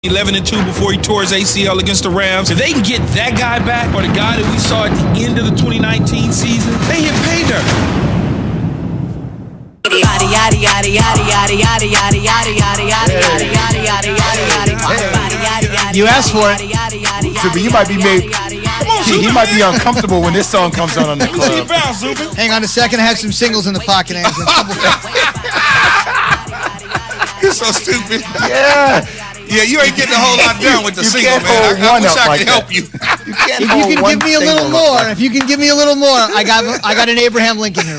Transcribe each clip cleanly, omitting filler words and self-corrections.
11-2 before he tore his ACL against the Rams. If they can get that guy back, or the guy that we saw at the end of the 2019 season, they hit pay dirt. You asked for it. Zuby, you might be made. He might be uncomfortable when this song comes on the club. Hang on a second. I have some singles in the pocket. You're so stupid. Yeah. Yeah, you ain't getting a whole lot done with the single, can't man. hold I one wish up I like could that. help you. If you can give me a little more, I got an Abraham Lincoln here.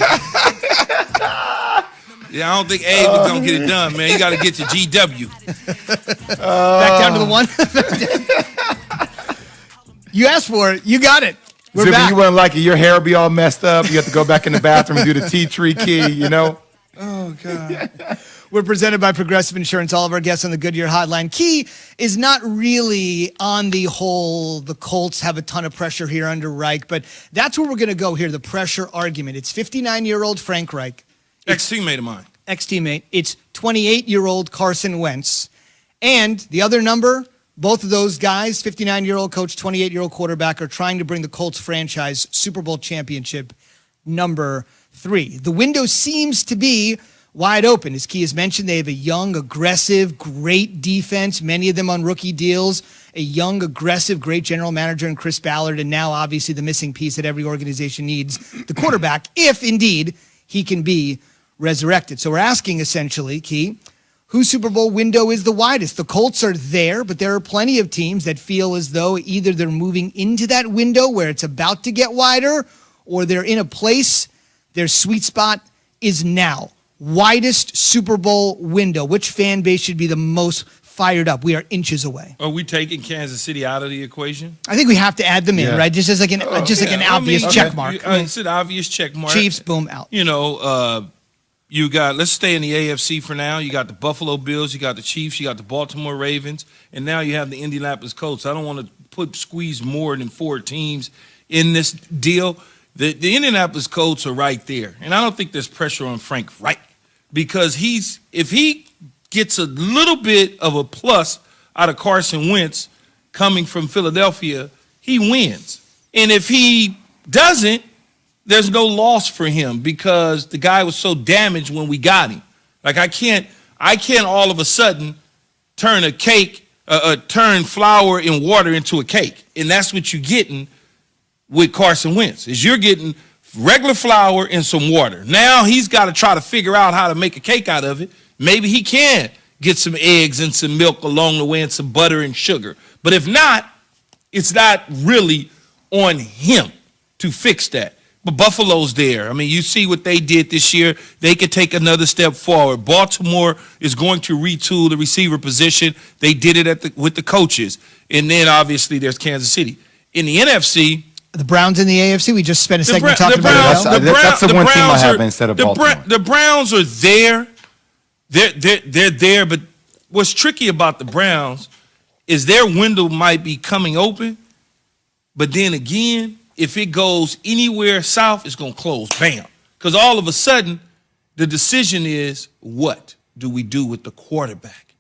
Yeah, I don't think Abe was going to get it done, man. You got to get to GW. Back down to the one. You asked for it. You got it. We're Zuby, back. you wouldn't like it. Your hair will be all messed up. You have to go back in the bathroom and do the tea tree key, you know? Oh, God. We're presented by Progressive Insurance. All of our guests on the Goodyear Hotline. Key is not really on the whole, the Colts have a ton of pressure here under Reich, but that's where we're going to go here, the pressure argument. It's 59-year-old Frank Reich. Ex-teammate of mine. Ex-teammate. It's 28-year-old Carson Wentz. And the other number, both of those guys, 59-year-old coach, 28-year-old quarterback, are trying to bring the Colts franchise Super Bowl championship number 3. The window seems to be wide open. As Key has mentioned, they have a young, aggressive, great defense, many of them on rookie deals, a young, aggressive, great general manager in Chris Ballard, and now obviously the missing piece that every organization needs, the quarterback, if indeed he can be resurrected. So we're asking essentially, Key, whose Super Bowl window is the widest? The Colts are there, but there are plenty of teams that feel as though either they're moving into that window where it's about to get wider, or they're in a place, their sweet spot is now. Widest Super Bowl window. Which fan base should be the most fired up? We are inches away. Are we taking Kansas City out of the equation? I think we have to add them in, right? Just as like an obvious check mark. It's an obvious check mark. Chiefs, boom, out. You know, you got, let's stay in the AFC for now. You got the Buffalo Bills, you got the Chiefs, you got the Baltimore Ravens, and now you have the Indianapolis Colts. I don't want to squeeze more than 4 teams in this deal. The Indianapolis Colts are right there, and I don't think there's pressure on Frank Reich. Because if he gets a little bit of a plus out of Carson Wentz coming from Philadelphia, he wins. And if he doesn't, there's no loss for him because the guy was so damaged when we got him. Like I can't all of a sudden turn a cake, turn flour and water into a cake. And that's what you're getting with Carson Wentz, is you're getting regular flour and some water. Now he's got to try to figure out how to make a cake out of it. Maybe he can get some eggs and some milk along the way and some butter and sugar. But if not, it's not really on him to fix that. But Buffalo's there. I mean, you see what they did this year. They could take another step forward. Baltimore is going to retool the receiver position. They did it with the coaches. And then obviously there's Kansas City. In the NFC, the Browns in the AFC, we just spent a segment talking about it. That's the one team I have instead of Baltimore. The Browns are there. They're there, but what's tricky about the Browns is their window might be coming open, but then again, if it goes anywhere south, it's going to close. Bam. Because all of a sudden, the decision is, what do we do with the quarterback?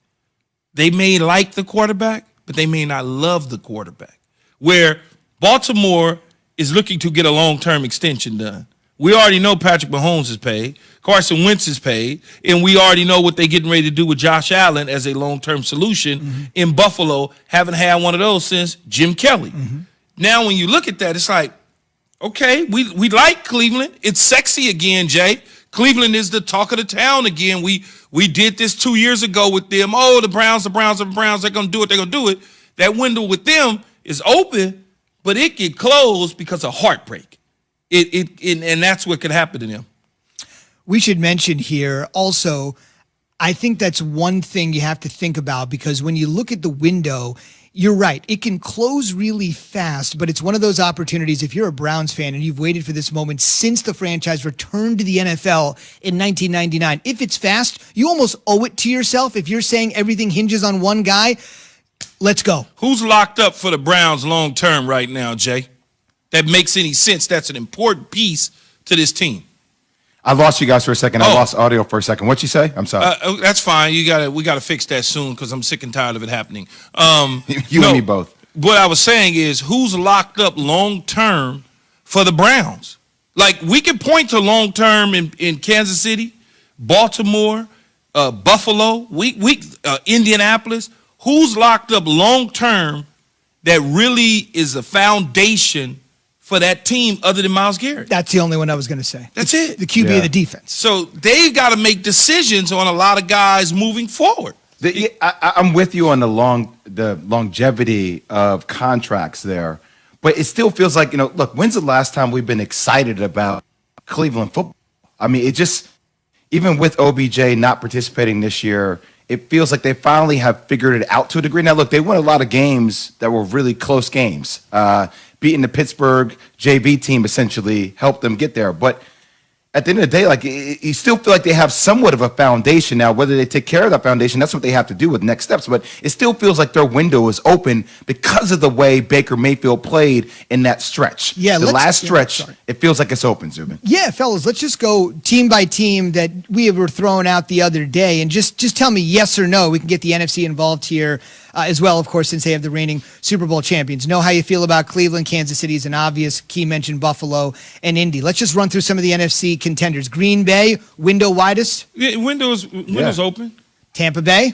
They may like the quarterback, but they may not love the quarterback. Where Baltimore is looking to get a long-term extension done. We already know Patrick Mahomes is paid, Carson Wentz is paid, and we already know what they're getting ready to do with Josh Allen as a long-term solution in Buffalo. Haven't had one of those since Jim Kelly. Now, when you look at that, it's like, okay, we like Cleveland. It's sexy again, Jay. Cleveland is the talk of the town again. We did this 2 years ago with them. Oh, the Browns, they're going to do it, they're going to do it. That window with them is open, but it can close because of heartbreak. And that's what could happen to them. We should mention here also, I think that's one thing you have to think about, because when you look at the window, you're right. It can close really fast, but it's one of those opportunities. If you're a Browns fan and you've waited for this moment since the franchise returned to the NFL in 1999, if it's fast, you almost owe it to yourself. If you're saying everything hinges on one guy, let's go. Who's locked up for the Browns long term right now, Jay? That makes any sense. That's an important piece to this team. I lost you guys for a second. I Oh. lost audio for a second. What'd you say? I'm sorry. That's fine. We gotta fix that soon because I'm sick and tired of it happening. You and me both. What I was saying is, who's locked up long term for the Browns? Like, we can point to long term in Kansas City, Baltimore, Buffalo, Indianapolis. Who's locked up long term that really is a foundation for that team other than Myles Garrett? That's the only one I was going to say. That's it. The QB Yeah. of the defense. So they've got to make decisions on a lot of guys moving forward. I'm with you on the longevity of contracts there, but it still feels like, look, when's the last time we've been excited about Cleveland football? I mean, it just, even with OBJ not participating this year, it feels like they finally have figured it out to a degree. Now, look, they won a lot of games that were really close games. Beating the Pittsburgh JV team essentially helped them get there. But at the end of the day, like, you still feel like they have somewhat of a foundation now. Whether they take care of that foundation, that's what they have to do with next steps. But it still feels like their window is open because of the way Baker Mayfield played in that stretch. Yeah, the last yeah, stretch, sorry. it feels like it's open, Zubin. Yeah, fellas, let's just go team by team that we were throwing out the other day, and just tell me yes or no. We can get the NFC involved here as well, of course, since they have the reigning Super Bowl champions. Know how you feel about Cleveland. Kansas City is an obvious key mention. Buffalo and Indy. Let's just run through some of the NFC contenders. Green Bay, window widest. Yeah, windows open. Tampa Bay.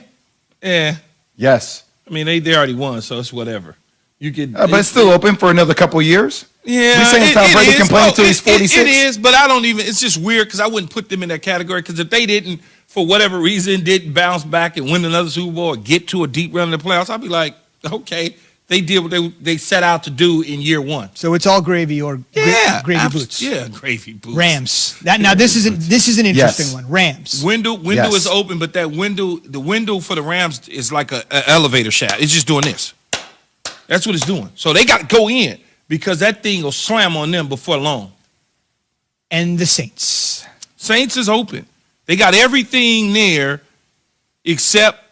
Yeah, Yes. I mean they already won, so it's whatever. You could, But it's still open for another couple of years? Yeah, We saying Tom Brady can play until he's 46? It is, but I don't even. It's just weird because I wouldn't put them in that category. Because if they didn't, for whatever reason, didn't bounce back and win another Super Bowl or get to a deep run in the playoffs, I'd be like, okay, they did what they set out to do in year one. So it's all gravy or gravy boots. Yeah, gravy boots. Rams. This is an interesting Yes. one. Rams. Window Yes. is open, but the window for the Rams is like a elevator shaft. It's just doing this. That's what it's doing. So they got to go in because that thing will slam on them before long. And the Saints. Saints is open. They got everything there except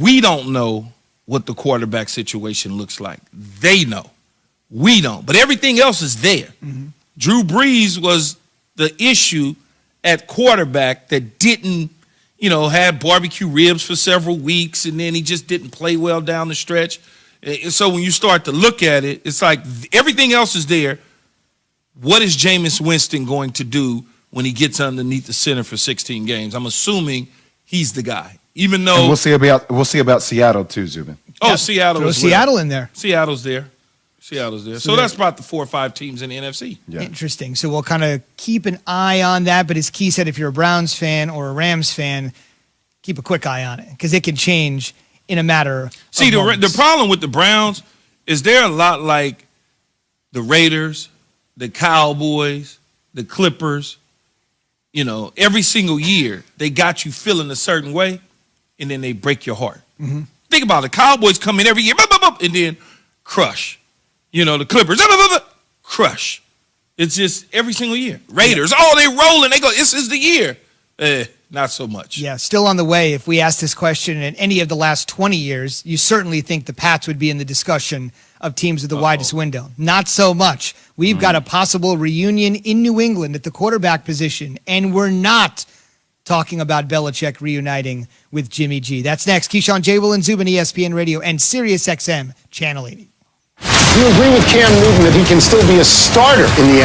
we don't know what the quarterback situation looks like. They know. We don't. But everything else is there. Mm-hmm. Drew Brees was the issue at quarterback that didn't, had barbecue ribs for several weeks, and then he just didn't play well down the stretch. And so when you start to look at it, it's like everything else is there. What is Jameis Winston going to do when he gets underneath the center for 16 games? I'm assuming he's the guy. Even though And we'll see about Seattle too, Zubin. Seattle Throw as well. Seattle in there. Seattle's there. So that's about the 4 or 5 teams in the NFC. Yeah. Interesting. So we'll kind of keep an eye on that. But as Key said, if you're a Browns fan or a Rams fan, keep a quick eye on it because it can change in a matter of See, the moments. problem with the Browns is they're a lot like the Raiders, the Cowboys, the Clippers. Every single year they got you feeling a certain way, and then they break your heart. Mm-hmm. Think about it. The Cowboys come in every year, and then crush. The Clippers, crush. It's just every single year. Raiders, they rolling. They go, this is the year. Not so much. Yeah, still on the way. If we asked this question in any of the last 20 years, you certainly think the Pats would be in the discussion of teams with the widest window. Not so much. We've got a possible reunion in New England at the quarterback position, and we're not talking about Belichick reuniting with Jimmy G. That's next. Keyshawn J. Will and Zubin, ESPN Radio, and Sirius XM, Channel 80. Do you agree with Cam Newton that he can still be a starter in the